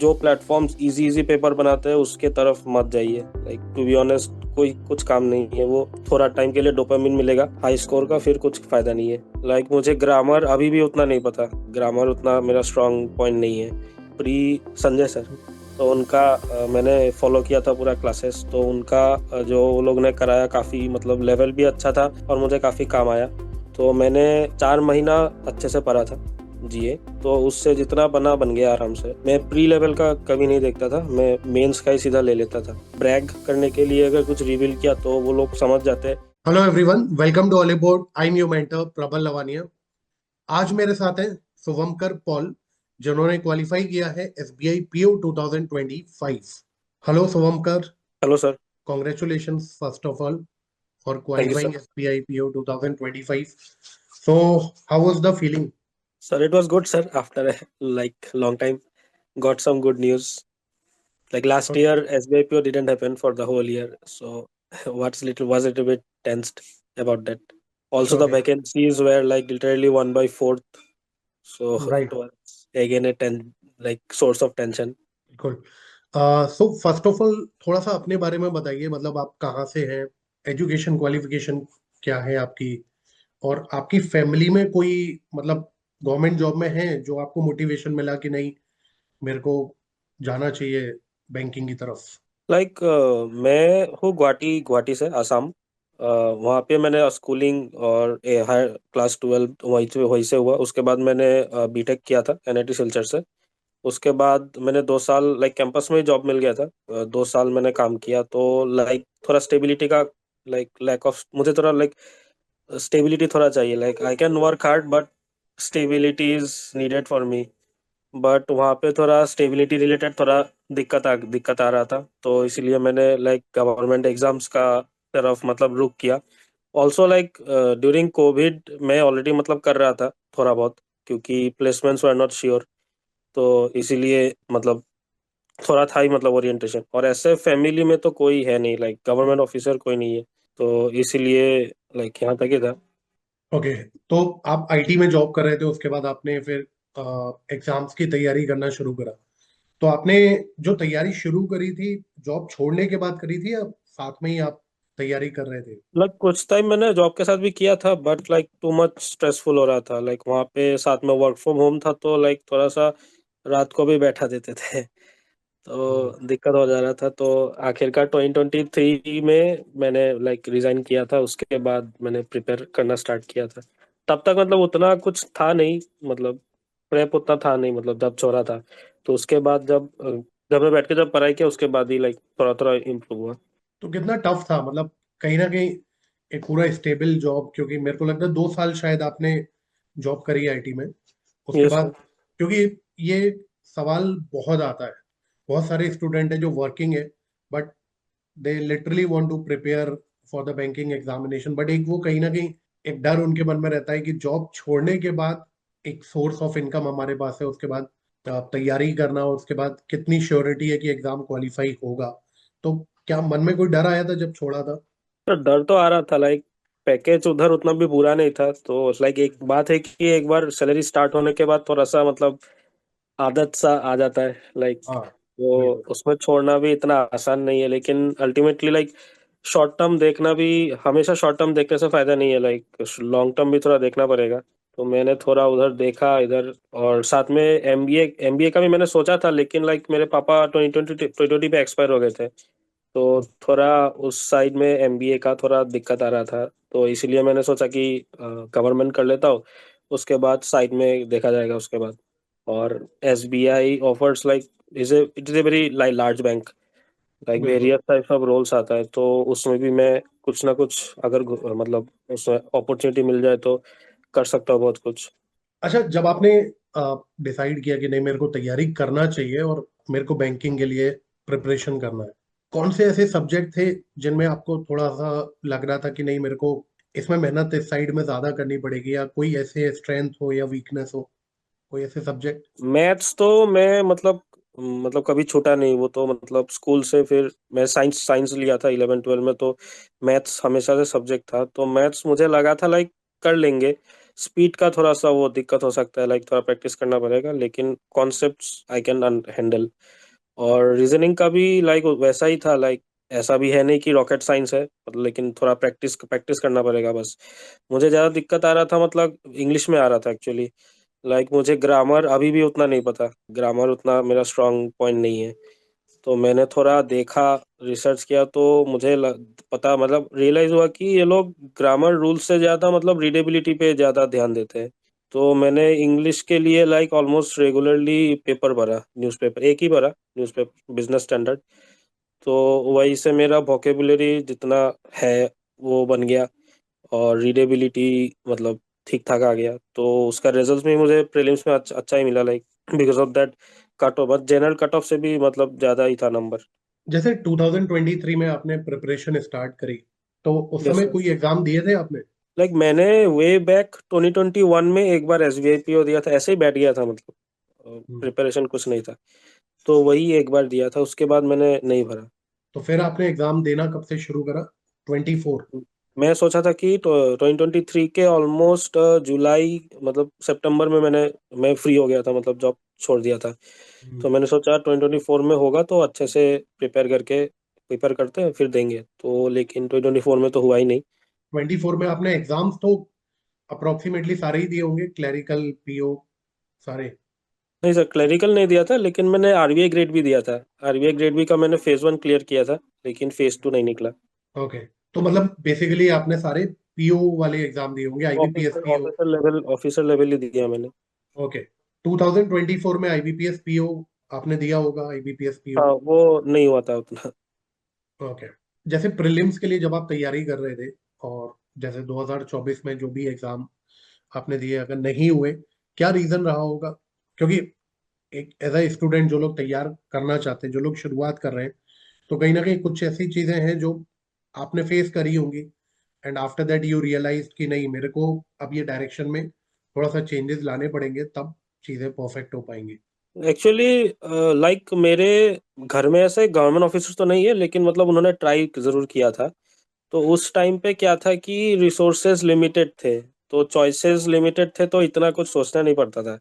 जो platforms easy easy paper बनाते हैं उसके तरफ मत जाइए। लाइक टू बी ऑनेस्ट कोई कुछ काम नहीं है, वो थोड़ा टाइम के लिए डोपामिन मिलेगा हाई स्कोर का, फिर कुछ फायदा नहीं है। लाइक मुझे ग्रामर अभी भी उतना नहीं पता, ग्रामर उतना मेरा स्ट्रांग पॉइंट नहीं है। प्री संजय सर, तो उनका मैंने फॉलो किया था पूरा क्लासेस, तो उनका जो वो लोग ने कराया काफ़ी मतलब लेवल भी अच्छा था और मुझे काफ़ी काम आया। तो मैंने 4 महीना अच्छे से पढ़ा था जीए, तो उससे जितना बना बन गया आराम से। मैं प्री लेवल का कभी नहीं देखता था, मैं मेंस का ही सीधा ले लेता था। ब्रैग करने के लिए अगर कुछ रिवील किया तो वो लोग समझ जाते। Hello everyone, welcome to Hollywood. I am your mentor Prabal Lavania. आज मेरे साथ हैं शुभमकर पॉल, जिन्होंने क्वालिफाई किया है SBI PO 2025। Hello Shubhamkar, hello sir. Congratulations first of all for thank you qualifying sir. SBI PO 2025। So how was the feeling? Sir it was good sir, after like long time got some good news. Like last year SBIPO didn't happen for the whole year, so what's little was it a bit tensed about that. Also the okay, vacancies were like literally one by fourth, so it right, was again a like source of tension. बिल्कुल। So first of all थोड़ा सा अपने बारे में बताइए, मतलब आप कहाँ से हैं, एजुकेशन क्वालिफिकेशन क्या है आपकी, और आपकी फैमिली में कोई मतलब गवर्नमेंट जॉब में है जो आपको मोटिवेशन मिला कि नहीं मेरे को जाना चाहिए बैंकिंग की तरफ? लाइक मैं हूँ गुवाहाटी गुवाहाटी से आसाम। वहाँ पे मैंने स्कूलिंग और हायर क्लास 12 वहीं से हुआ। उसके बाद मैंने बीटेक किया था एनआईटी सिलचर से। उसके बाद मैंने 2 साल लाइक कैंपस में ही जॉब मिल गया था। 2 साल मैंने काम किया, तो लाइक थोड़ा स्टेबिलिटी का लाइक लैक ऑफ, मुझे थोड़ा लाइक स्टेबिलिटी थोड़ा चाहिए। Like I can work hard but stability is needed for me. But वहाँ पे थोड़ा स्टेबिलिटी रिलेटेड थोड़ा दिक्कत आ रहा था, तो इसीलिए मैंने लाइक गवर्नमेंट एग्जाम्स का तरफ मतलब रुक किया। ऑल्सो लाइक ड्यूरिंग कोविड मैं ऑलरेडी मतलब कर रहा था थोड़ा बहुत, क्योंकि प्लेसमेंट्स वर नॉट श्योर। तो इसीलिए मतलब थोड़ा था ही मतलब ओरिएंटेशन, और ऐसे फैमिली में तो कोई है नहीं, लाइक गवर्नमेंट ऑफिसर कोई नहीं है, तो इसीलिए लाइक यहाँ तक ही था। ओके, तो आप आईटी में जॉब कर रहे थे, उसके बाद आपने फिर एग्जाम्स की तैयारी करना शुरू करा। तो आपने जो तैयारी शुरू करी थी, जॉब छोड़ने के बाद करी थी या साथ में ही आप तैयारी कर रहे थे? लाइक कुछ टाइम मैंने जॉब के साथ भी किया था, but like too much stressful हो रहा था। लाइक वहाँ पे साथ में वर्क फ्रॉम होम था, तो लाइक थोड़ा सा रात को भी बैठा देते थे हम्म। तो दिक्कत हो जा रहा था। तो आखिरकार 2023 में मैंने लाइक रिजाइन किया था। उसके बाद मैंने प्रिपेयर करना स्टार्ट किया था। तब तक मतलब उतना कुछ था नहीं, मतलब प्रेप उतना था नहीं, मतलब जब छोड़ा था। तो उसके बाद जब मैं बैठ के जब पढ़ाई किया, उसके बाद ही लाइक थोड़ा थोड़ा इम्प्रूव हुआ। तो कितना टफ था, मतलब कहीं ना कहीं एक पूरा स्टेबल जॉब, क्योंकि मेरे को लगता है 2 साल शायद आपने जॉब करी आईटी में, उसके यस बाद, सर। क्योंकि ये सवाल बहुत आता है। बहुत सारे स्टूडेंट है जो वर्किंग है, but they literally want to prepare for the banking examination, but एक वो कहीं ना कहीं एक डर उनके मन में रहता है कि जॉब छोड़ने के बाद एक सोर्स ऑफ इनकम हमारे पास है, उसके बाद तैयारी करना, और उसके बाद कितनी श्योरिटी है कि एग्जाम क्वालिफाई होगा। तो क्या मन में कोई डर आया था जब छोड़ा था? तो डर तो आ रहा था, लाइक पैकेज उधर उतना भी बुरा नहीं था, तो लाइक एक बात है कि एक बार सैलरी स्टार्ट होने के बाद थोड़ा सा मतलब आदत सा आ जाता है लाइक। हाँ, तो बिल्कुल। उसमें छोड़ना भी इतना आसान नहीं है, लेकिन अल्टीमेटली लाइक शॉर्ट टर्म देखना भी, हमेशा शॉर्ट टर्म देखने से फायदा नहीं है, लाइक लॉन्ग टर्म भी थोड़ा देखना पड़ेगा। तो मैंने थोड़ा उधर देखा इधर, और साथ में एमबीए का भी मैंने सोचा था, लेकिन लाइक मेरे पापा 2020 पे एक्सपायर हो गए थे, तो थोड़ा उस साइड में एमबीए का थोड़ा दिक्कत आ रहा था। तो इसलिए मैंने सोचा कि गवर्नमेंट कर लेता हूँ, उसके बाद साइड में देखा जाएगा उसके बाद। और SBI offers like it is a very like large bank, like बिल्कुल। वेरियस टाइप्स ऑफ रोल्स आता है, तो उसमें भी मैं कुछ ना कुछ अगर मतलब उसमें अपॉर्चुनिटी मिल जाए तो कर सकता हूँ बहुत कुछ। अच्छा, जब आपने डिसाइड किया कि नहीं मेरे को तैयारी करना चाहिए और मेरे को बैंकिंग के लिए प्रिपरेशन करना है, कौन से ऐसे सब्जेक्ट थे जिनमें आपको थोड़ा सा लग रहा था कि नहीं मेरे को इसमें मेहनत इस साइड में ज्यादा करनी पड़ेगी, या कोई ऐसे स्ट्रेंथ हो या वीकनेस हो, कोई ऐसे सब्जेक्ट? मैथ्स तो मैं मतलब कभी छूटा नहीं, वो तो मतलब स्कूल से फिर मैं साइंस साइंस लिया था 11 12 में, तो मैथ्स हमेशा से सब्जेक्ट था, तो मैथ्स मुझे लगा था लाइक कर लेंगे। स्पीड का थोड़ा सा वो दिक्कत हो सकता है, लाइक थोड़ा प्रैक्टिस करना पड़ेगा, लेकिन कॉन्सेप्ट्स आई कैन हैंडल। और रीजनिंग का भी लाइक वैसा ही था, लाइक ऐसा भी है नहीं कि रॉकेट साइंस है मतलब, लेकिन थोड़ा प्रैक्टिस प्रैक्टिस करना पड़ेगा बस। मुझे ज़्यादा दिक्कत आ रहा था मतलब इंग्लिश में आ रहा था एक्चुअली। लाइक मुझे ग्रामर अभी भी उतना नहीं पता, ग्रामर उतना मेरा स्ट्रांग पॉइंट नहीं है। तो मैंने थोड़ा देखा, रिसर्च किया, तो मुझे पता मतलब रियलाइज हुआ कि ये लोग ग्रामर रूल्स से ज़्यादा मतलब रीडेबिलिटी पे ज़्यादा ध्यान देते हैं। तो मैंने इंग्लिश के लिए लाइक ऑलमोस्ट रेगुलरली पेपर भरा, न्यूज़पेपर एक ही भरा, न्यूज़पेपर बिजनेस स्टैंडर्ड। तो वही से मेरा वोकेबुलरी जितना है वो बन गया, और रीडेबिलिटी मतलब ठीक ठाक आ गया। तो उसका रिजल्ट भी मुझे प्रीलिम्स में अच्छा ही मिला, like because of that cut off, बस जनरल कट ऑफ से भी मतलब ज़्यादा ही था नंबर। जैसे 2023 में आपने प्रिपरेशन स्टार्ट करी, तो उस यस समय सर। कोई एग्जाम दिए थे आपने? लाइक मैंने वे बैक 2021 में एक बार एसबीआई पीओ दिया था, ऐसे ही बैठ गया था मतलब, हम्म। प्रिपरेशन कुछ नहीं था। तो वही एक बार दिया था, उसके बाद मैंने नहीं भरा। तो फिर आपने एग्जाम देना कब से शुरू करा? 24? मैं सोचा था कि 2023 के ऑलमोस्ट जुलाई मतलब सितंबर में मैं फ्री हो गया था, मतलब जॉब छोड़ दिया था। तो मैंने सोचा 2024 में होगा तो अच्छे से प्रिपेयर करते हैं फिर देंगे, तो लेकिन 2024 में तो हुआ ही नहीं। 24 में आपने एग्जाम्स तो अप्रोक्सीमेटली सारे ही दिए होंगे, क्लरिकल, पीओ, सारे? नहीं सर, क्लरिकल नहीं दिया था, लेकिन मैंने आरबीआई ग्रेड भी दिया था। आरबीआई ग्रेड भी का मैंने फेज 1 क्लियर किया था, लेकिन फेज 2 नहीं निकला। ओके। तो मतलब बेसिकली आपने सारे पीओ वाले एग्जाम दिए होंगे, IBPS officer PO? Officer level ही दिया मैंने। ओके। 2024 में आईबीपीएस पीओ आपने दिया होगा, आईबीपीएस हाँ, पीओ? वो नहीं हुआ था उतना। ओके। जैसे प्रीलिम्स के लिए जब आप तैयारी कर रहे थे, और जैसे 2024 में जो भी एग्जाम आपने दिए अगर नहीं हुए, क्या रीजन रहा होगा? क्योंकि एक एज अ स्टूडेंट जो लोग तैयार करना चाहते हैं, जो लोग शुरुआत कर रहे हैं, तो कहीं ना कहीं कुछ ऐसी चीजें हैं जो आपने फेस करी होंगी, and after that you realise कि नहीं, मेरे को अब ये डायरेक्शन में थोड़ा सा चेंजेस लाने पड़ेंगे, तब चीजें परफेक्ट हो पाएंगी। एक्चुअली लाइक मेरे घर में ऐसे गवर्नमेंट ऑफिसर तो नहीं है, लेकिन मतलब उन्होंने ट्राई जरूर किया था। तो उस टाइम पे क्या था कि रिसोर्सेज लिमिटेड थे, तो चॉइसेस लिमिटेड थे, तो इतना कुछ सोचना नहीं पड़ता था।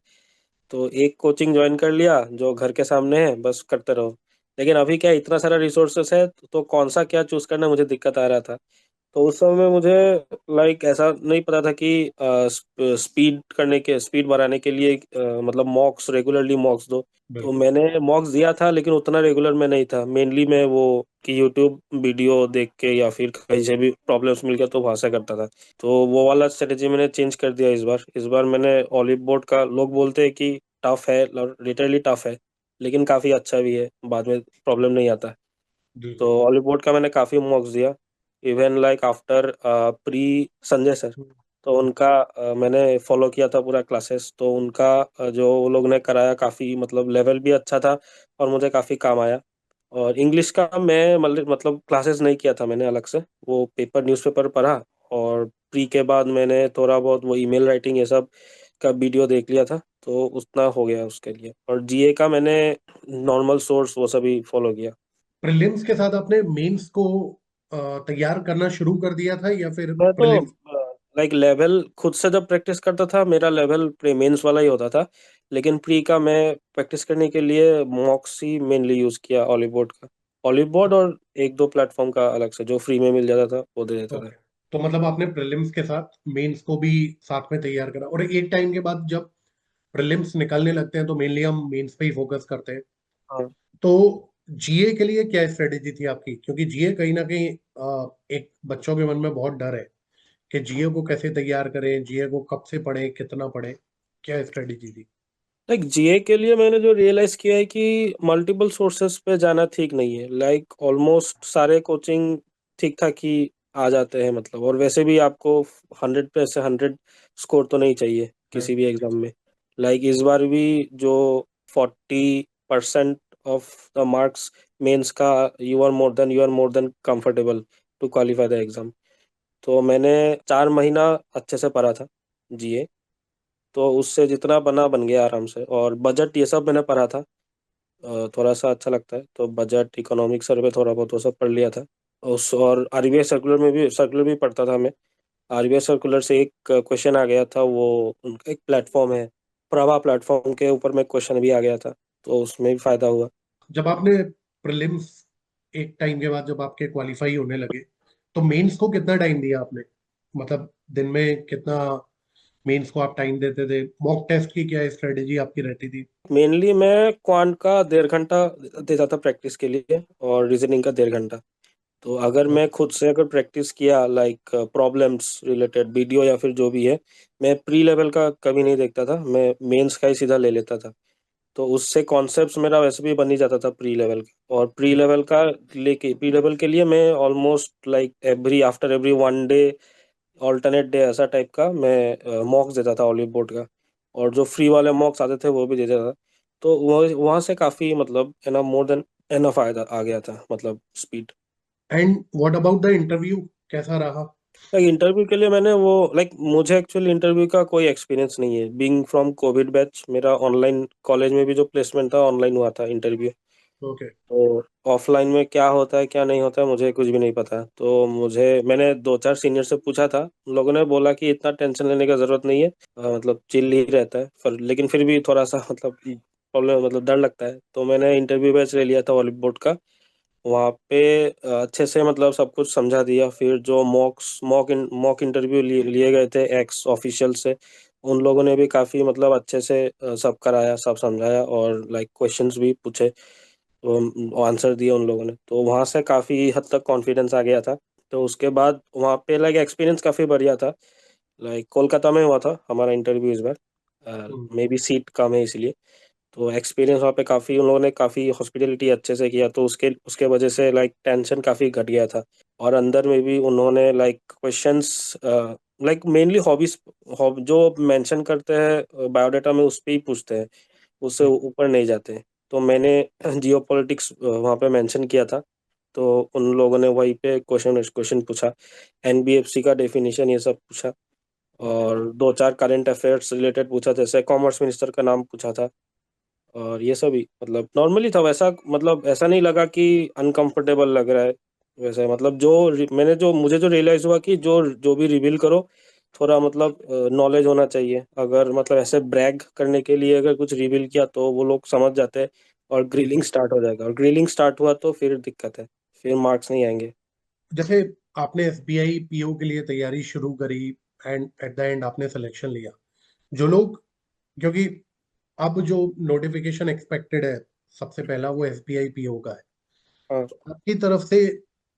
तो एक कोचिंग ज्वाइन कर लिया जो घर के सामने है, बस करते रहो। लेकिन अभी क्या इतना सारा रिसोर्सेस है, तो कौन सा क्या चूज करना मुझे दिक्कत आ रहा था। तो उस समय में मुझे लाइक ऐसा नहीं पता था कि स्पीड बढ़ाने के लिए मतलब मॉक्स रेगुलरली मॉक्स दो। तो बिल्कुल। मैंने मॉक्स दिया था, लेकिन उतना रेगुलर में नहीं था। मेनली मैं वो कि यूट्यूब वीडियो देख के या फिर कहीं से भी प्रॉब्लम्स मिल गया तो वहां से करता था। तो वो वाला स्ट्रेटेजी मैंने चेंज कर दिया इस बार मैंने ऑलिव बोर्ड का, लोग बोलते हैं कि टफ है, लिटरली टफ है, लेकिन काफ़ी अच्छा भी है, बाद में प्रॉब्लम नहीं आता। तो बिल्कुल। हॉलीवुड का मैंने काफी मॉक्स दिया, even like after pre Sanjay sir. Hmm. तो हम्म। उनका मैंने फॉलो किया था पूरा क्लासेस, तो उनका जो वो लोग ने कराया काफी मतलब लेवल भी अच्छा था, और मुझे काफी काम आया। और इंग्लिश का मैं मतलब क्लासेस नहीं किया था मैंने अलग से, वो पेपर न्यूज़पेपर पढ़ा। और प्री के बाद मैंने थोड़ा बहुत वो ईमेल राइटिंग ये सब का वीडियो देख लिया था, तो उतना हो गया उसके लिए। और जीए का मैंने नॉर्मल सोर्स वो सभी फॉलो किया। प्रीलिम्स के साथ आपने मेंस को तैयार करना शुरू कर दिया था, या फिर मैं तो प्रीलिम्स? लाइक लेवल खुद से जब प्रैक्टिस करता था, मेरा लेवल प्री मेंस वाला ही होता था। लेकिन प्री का मैं प्रैक्टिस करने के लिए मॉक्स ही मेनली यूज किया, ऑलिव बोर्ड का। ऑलिव बोर्ड और एक दो प्लेटफॉर्म का अलग से जो फ्री में मिल जाता था वो दे देता था। ओके। तो मतलब आपने प्रीलिम्स के साथ मेंस को भी साथ में तैयार करा, और एक टाइम के बाद जब प्रीलिम्स निकलने लगते हैं तो मेनली हम मेंस पे ही फोकस करते हैं। हाँ। तो जीए के लिए क्या स्ट्रेटेजी थी आपकी? क्योंकि जीए कहीं ना कहीं एक बच्चों के मन में बहुत डर है कि जीए को कैसे तैयार करें, जीए को कब से पढ़ें, कितना पढ़ें, क्या स्ट्रेटेजी थी? लाइक जीए के लिए मैंने जो रियलाइज किया है कि मल्टीपल सोर्सेस पे जाना ठीक नहीं है। लाइक ऑलमोस्ट सारे कोचिंग ठीक ठाक ही आ जाते हैं मतलब, और वैसे भी आपको 100 पे से 100 स्कोर तो नहीं चाहिए नहीं, किसी भी नहीं एग्जाम चाहिए। में। लाइक इस बार भी जो 40% ऑफ द मार्क्स मेंस का, you are more than comfortable to qualify the exam. तो मैंने 4 महीना अच्छे से पढ़ा था जीए, तो उससे जितना बना बन गया आराम से। और बजट ये सब मैंने पढ़ा था, थोड़ा सा अच्छा लगता है तो बजट इकोनॉमिक सर्वे थोड़ा बहुत वो सब पढ़ लिया था। उस और आरबीआई सर्कुलर भी पढ़ता था मैं। आरबीआई सर्कुलर से एक क्वेश्चन आ गया था, वो उनका एक प्लेटफॉर्म है, प्रभा प्लेटफॉर्म के ऊपर में क्वेश्चन भी आ गया था, तो उसमें भी फायदा हुआ। जब आपने प्रीलिम्स एक टाइम के बाद जब आपके क्वालिफाई होने लगे, तो मेंस को कितना टाइम दिया आपने? मतलब दिन में कितना मेंस को आप टाइम देते थे? मॉक टेस्ट की क्या स्ट्रेटेजी आपकी रहती थी? मेनली मैं क्वांट का 1.5 घंटा देता था प्रैक्टिस के लिए, और रीजनिंग का 1.5 घंटा। तो अगर मैं खुद से अगर प्रैक्टिस किया, लाइक प्रॉब्लम्स रिलेटेड वीडियो या फिर जो भी है, मैं प्री लेवल का कभी नहीं देखता था, मैं मेंस का ही सीधा ले लेता था। तो उससे कॉन्सेप्ट्स मेरा वैसे भी बन ही जाता था प्री लेवल का। और प्री लेवल का लेके प्री लेवल के लिए मैं almost like every after every 1 day, alternate day, ऐसा टाइप का मैं मॉक्स देता था ऑलिव बोर्ड का। और जो फ्री वाले मॉक्स आते थे वो भी दे देता था। तो वो वहाँ से काफ़ी मतलब एना मोर देन एनफ आया आ गया था, मतलब speed. And what about the interview, कैसा रहा? लाइक इंटरव्यू के लिए मैंने वो लाइक मुझे एक्चुअली इंटरव्यू का कोई एक्सपीरियंस नहीं है, बीइंग फ्रॉम कोविड बैच। मेरा ऑनलाइन कॉलेज में भी जो प्लेसमेंट था ऑनलाइन हुआ था इंटरव्यू। ओके। तो ऑफलाइन में क्या होता है क्या नहीं होता है मुझे कुछ भी नहीं पता। तो मैंने 2-4 सीनियर से पूछा था, उन लोगों ने बोला कि इतना टेंशन लेने का जरूरत नहीं है, मतलब चिल ही रहता है, लेकिन फिर भी थोड़ा सा मतलब प्रॉब्लम, मतलब डर लगता है। तो मैंने इंटरव्यू बैच ले लिया था वॉलीबॉल बोर्ड का। वहाँ पे अच्छे से मतलब सब कुछ समझा दिया। फिर जो मॉक इंटरव्यू लिए गए थे एक्स ऑफिशियल से, उन लोगों ने भी काफ़ी मतलब अच्छे से सब कराया, सब समझाया, और लाइक क्वेश्चंस भी पूछे, तो आंसर दिए उन लोगों ने। तो वहाँ से काफ़ी हद तक कॉन्फिडेंस आ गया था। तो उसके बाद वहाँ पे लाइक एक्सपीरियंस काफ़ी बढ़िया था। लाइक कोलकाता में हुआ था हमारा इंटरव्यू इस बार, मे बी सीट कम है इसलिए। तो एक्सपीरियंस वहाँ पे काफ़ी, उन लोगों ने काफ़ी हॉस्पिटलिटी अच्छे से किया, तो उसके उसके वजह से लाइक टेंशन काफ़ी घट गया था। और अंदर में भी उन्होंने like questions, like mainly hobbies, जो मेंशन करते हैं बायोडाटा में उस पे ही पूछते हैं, उससे ऊपर नहीं जाते हैं। तो मैंने जियो पॉलिटिक्स वहाँ पे मेंशन किया था, तो उन लोगों ने वहीं पे क्वेश्चन क्वेश्चन पूछा, एनबीएफसी का डेफिनेशन ये सब पूछा, और 2-4 करंट अफेयर्स रिलेटेड पूछा, जैसे कॉमर्स मिनिस्टर का नाम पूछा था। और ये सब ही मतलब नॉर्मली था, वैसा मतलब ऐसा नहीं लगा कि अनकंफर्टेबल लग रहा है। वैसे मतलब मैंने जो मुझे जो रियलाइज हुआ कि जो जो भी रिवील करो, थोड़ा मतलब नॉलेज होना चाहिए। अगर मतलब ऐसे ब्रैग करने के लिए अगर कुछ रिवील किया तो वो लोग समझ जाते हैं, और ग्रिलिंग स्टार्ट हो जाएगा, और ग्रिलिंग स्टार्ट हुआ तो फिर दिक्कत है, फिर मार्क्स नहीं आएंगे। जैसे आपने एसबीआई पीओ के लिए तैयारी शुरू करी एंड एट द एंड आपने सिलेक्शन लिया, जो लोग, क्योंकि अब जो नोटिफिकेशन एक्सपेक्टेड है सबसे पहला वो एसबीआई पीओ का है, हाँ। तो आपकी तरफ से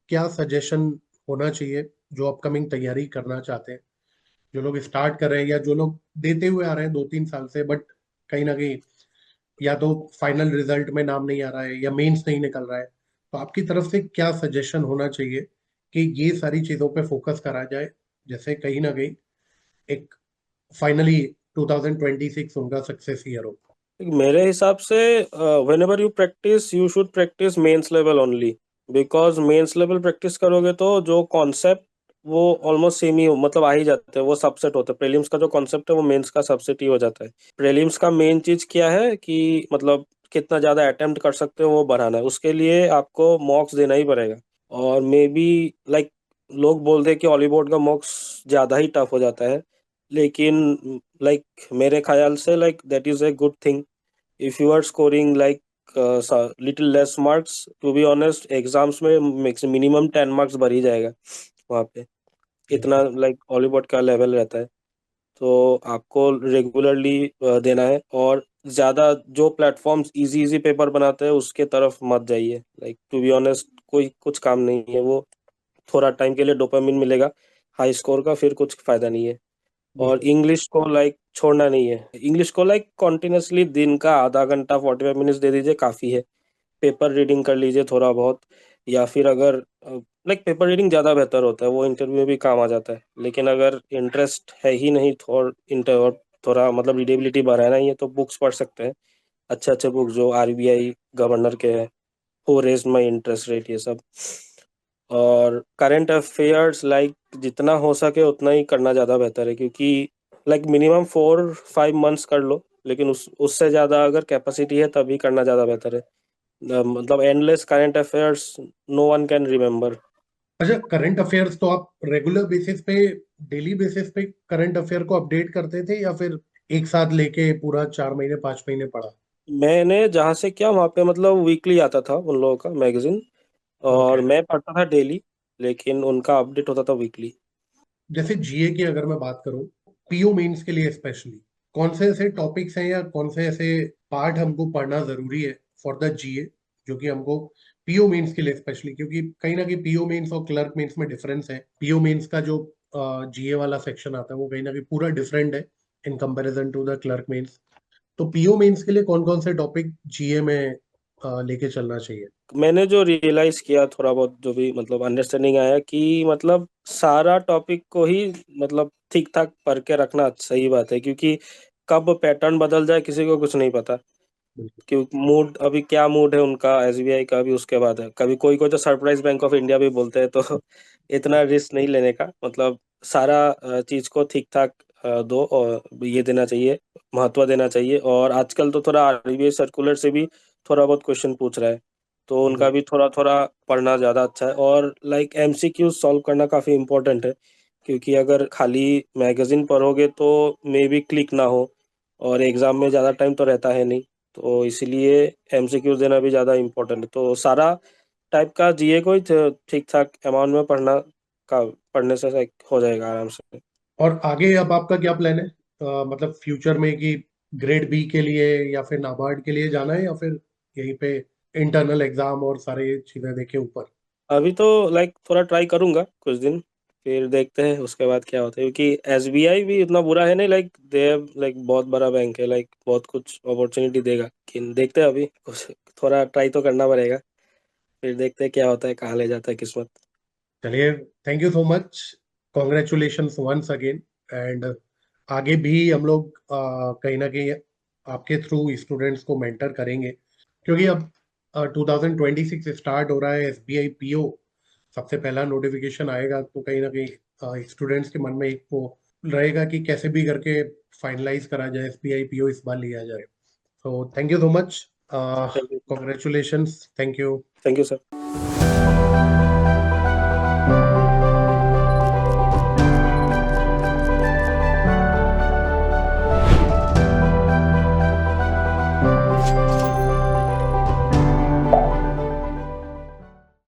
क्या सजेशन होना चाहिए जो अपकमिंग तैयारी करना चाहते हैं, जो लोग स्टार्ट कर रहे हैं या जो लोग देते हुए आ रहे हैं 2-3 साल से, बट कहीं ना कहीं या तो फाइनल रिजल्ट में नाम नहीं आ रहा है या मेंस नहीं निकल रहा है, तो आपकी तरफ से क्या सजेशन होना चाहिए कि ये सारी चीजों पे फोकस करा जाए, जैसे कहीं ना कहीं एक फाइनली 2026 उनका सक्सेस ईयर हो? मेरे हिसाब से whenever you practise you should practise mains level only. Because mains level practice करोगे तो जो कॉन्सेप्ट वो ऑलमोस्ट सेम ही मतलब आ ही जाते हैं, वो सबसेट होते हैं। प्रीलिम्स का जो कॉन्सेप्ट है वो मेंस का सबसेट ही हो जाता है। प्रीलिम्स का मेन चीज क्या है कि मतलब कितना ज्यादा अटेम्प्ट कर सकते हो वो बढ़ाना है, उसके लिए आपको मॉक्स देना ही पड़ेगा। और मे बी लाइक लोग बोलते हैं कि हॉलीवुड का मॉक्स ज्यादा ही टफ हो जाता है, लेकिन लाइक मेरे ख्याल से like that is a good thing. if you are scoring like little less marks, to be honest exams में मिनिमम 10 मार्क्स भर ही जाएगा वहाँ पे, इतना लाइक हॉलीवुड का लेवल रहता है। तो आपको रेगुलरली देना है, और ज़्यादा जो प्लेटफॉर्म्स इजी इजी पेपर बनाते हैं उसके तरफ मत जाइए। लाइक टू बी ऑनेस्ट कोई कुछ काम नहीं है वो, थोड़ा टाइम के लिए डोपामिन मिलेगा हाई स्कोर का, फिर कुछ फायदा नहीं है। और बिल्कुल। इंग्लिश को लाइक छोड़ना नहीं है, इंग्लिश को लाइक कॉन्टिन्यूसली दिन का आधा घंटा 45 मिनट्स दे दीजिए, काफ़ी है। पेपर रीडिंग कर लीजिए थोड़ा बहुत, या फिर अगर लाइक पेपर रीडिंग ज़्यादा बेहतर होता है, वो इंटरव्यू में भी काम आ जाता है। लेकिन अगर इंटरेस्ट है ही नहीं थोड़ा मतलब रीडेबिलिटी बढ़ाना ही है, तो बुक्स पढ़ सकते हैं, अच्छे अच्छे बुक जो आरबीआई गवर्नर के हैं, who raised my interest rate, ये सब। और करंट अफेयर्स लाइक जितना हो सके उतना ही करना ज़्यादा बेहतर है, क्योंकि लाइक मिनिमम 4-5 मंथ्स कर लो, लेकिन उससे ज़्यादा अगर कैपेसिटी है तभी करना ज़्यादा बेहतर है। मतलब endless current affairs no one can remember. अच्छा, करंट अफेयर्स तो आप रेगुलर बेसिस पे, डेली बेसिस पे करंट अफेयर को अपडेट करते थे, या फिर एक साथ लेके पूरा 4 महीने 5 महीने पढ़ा? मैंने जहाँ से किया वहाँ पे मतलब वीकली आता था उन लोगों का मैगजीन, और ओके। मैं पढ़ता था डेली, लेकिन उनका अपडेट होता था वीकली। जैसे जीए की अगर मैं बात करूं, पीओ मेंस के लिए स्पेशली कौन से ऐसे टॉपिक्स हैं या कौन से ऐसे पार्ट हमको पढ़ना जरूरी है फॉर द जीए, जो कि हमको पीओ मेंस के लिए स्पेशली, क्योंकि कहीं ना कहीं पीओ मेंस और क्लर्क मेंस में डिफरेंस है। पीओ मेंस का जो जीए वाला सेक्शन आता है वो कहीं ना कहीं पूरा डिफरेंट है in comparison to the clerk mains. तो पीओ मेंस के लिए कौन कौन से टॉपिक जीए में लेके चलना चाहिए? मैंने जो रियलाइज किया थोड़ा बहुत, जो भी मतलब अंडरस्टैंडिंग आया कि मतलब सारा टॉपिक को ही मतलब ठीक ठाक पढ़ के रखना सही बात है, क्योंकि कब पैटर्न बदल जाए किसी को कुछ नहीं पता। बिल्कुल। क्योंकि मूड, अभी क्या मूड है उनका एसबीआई का भी, उसके बाद है कभी कोई कोई तो सरप्राइज बैंक ऑफ इंडिया भी बोलते हैं, तो इतना रिस्क नहीं लेने का, मतलब सारा चीज को ठीक ठाक दो, और ये देना चाहिए, महत्व देना चाहिए। और आजकल तो थोड़ा आरबीआई सर्कुलर से भी थोड़ा बहुत क्वेश्चन पूछ रहा है, तो उनका बिल्कुल। भी थोड़ा थोड़ा पढ़ना ज़्यादा अच्छा है। और लाइक एमसीक्यू सॉल्व करना काफ़ी इम्पोर्टेंट है, क्योंकि अगर खाली मैगजीन पढ़ोगे तो मे भी क्लिक ना हो, और एग्जाम में ज़्यादा टाइम तो रहता है नहीं, तो इसलिए एमसीक्यूज देना भी ज़्यादा इम्पोर्टेंट है। तो सारा टाइप का जीए को ही ठीक ठाक अमाउंट में पढ़ना का, पढ़ने से हो जाएगा आराम से। और आगे अब आपका क्या प्लान है, मतलब फ्यूचर में, कि ग्रेड बी के लिए या फिर नाबार्ड के लिए जाना है, या फिर यहीं पे इंटरनल एग्जाम और सारी चीजें देखे ऊपर? अभी तो लाइक थोड़ा ट्राई करूंगा कुछ दिन, फिर देखते हैं उसके बाद क्या होता है, क्योंकि एसबीआई भी उतना बुरा है नहीं, लाइक दे लाइक बहुत बड़ा बैंक है, लाइक बहुत कुछ अपॉर्चुनिटी देगा, लेकिन देखते हैं अभी कुछ, थोड़ा ट्राई तो करना पड़ेगा, फिर देखते हैं क्या होता है, कहाँ ले जाता है किस्मत। चलिए, thank you so much, congratulation once again. And आगे भी हम लोग कहीं ना कहीं आपके थ्रू स्टूडेंट्स को मेंटर करेंगे, क्योंकि अब 2026 स्टार्ट हो रहा है, एसबीआई पीओ सबसे पहला नोटिफिकेशन आएगा, तो कहीं ना कहीं स्टूडेंट्स के मन में एक वो रहेगा कि कैसे भी करके फाइनलाइज करा जाए, एसबीआई पीओ इस बार लिया जाए। तो thank you so much, thank you. Congratulations, thank you. Thank you sir.